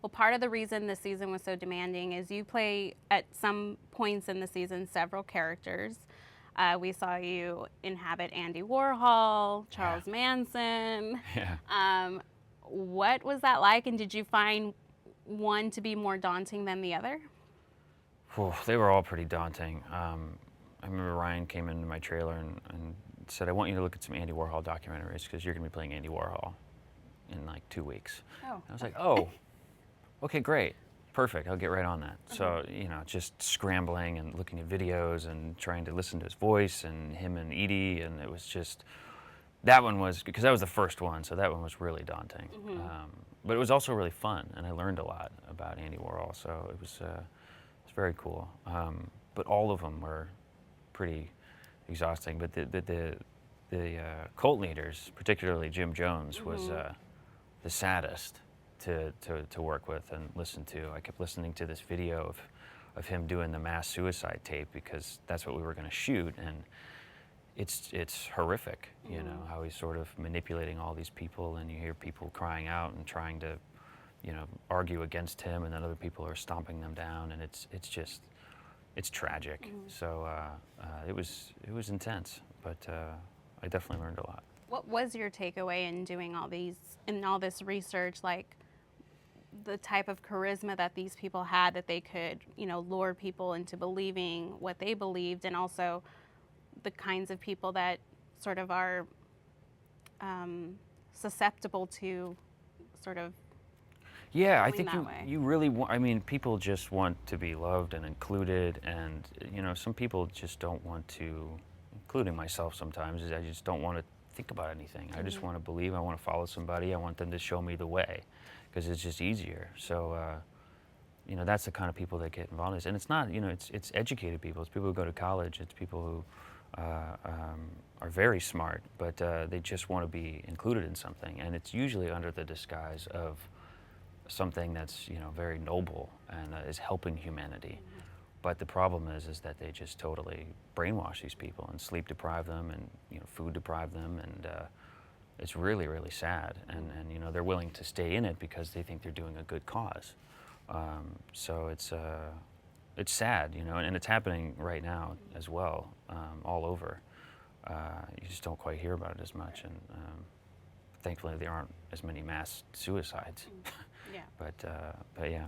Well, part of the reason this season was so demanding is you play at some points in the season several characters. We saw you inhabit Andy Warhol, Yeah. Charles Manson. Yeah. Um, what was that like, and did you find one to be more daunting than the other? Whew, they were all pretty daunting. I remember Ryan came into my trailer and said, "I want you to look at some Andy Warhol documentaries because you're going to be playing Andy Warhol in like 2 weeks." Oh, I was like, "Oh, okay, great, perfect. I'll get right on that." So just scrambling and looking at videos and trying to listen to his voice and him and Edie, and it was just that one was because that was the first one, so that one was really daunting. But it was also really fun, and I learned a lot about Andy Warhol, so it's very cool. But all of them were pretty exhausting. But the cult leaders, particularly Jim Jones, was the saddest to work with and listen to. I kept listening to this video of him doing the mass suicide tape because that's what we were going to shoot, and it's horrific. You know how he's sort of manipulating all these people, and you hear people crying out and trying to argue against him, and then other people are stomping them down, and it's tragic. So it was intense, but I definitely learned a lot. what was your takeaway in doing all this research? Like the type of charisma that these people had, that they could, lure people into believing what they believed, and also the kinds of people that sort of are susceptible to sort of Yeah, I feeling think that way. you really want. I mean, people just want to be loved and included, and some people just don't want to, including myself sometimes. I just don't want to think about anything. I just want to believe. I want to follow somebody. I want them to show me the way, because it's just easier. So, that's the kind of people that get involved in this. And it's not, it's educated people. It's people who go to college. It's people who are very smart, but they just want to be included in something. And it's usually under the disguise of something that's very noble and is helping humanity. But the problem is that they just totally brainwash these people and sleep deprive them and food deprive them, and it's really, really sad. And they're willing to stay in it because they think they're doing a good cause. So it's sad, and it's happening right now as well, all over. You just don't quite hear about it as much, and thankfully there aren't as many mass suicides. Yeah. But yeah.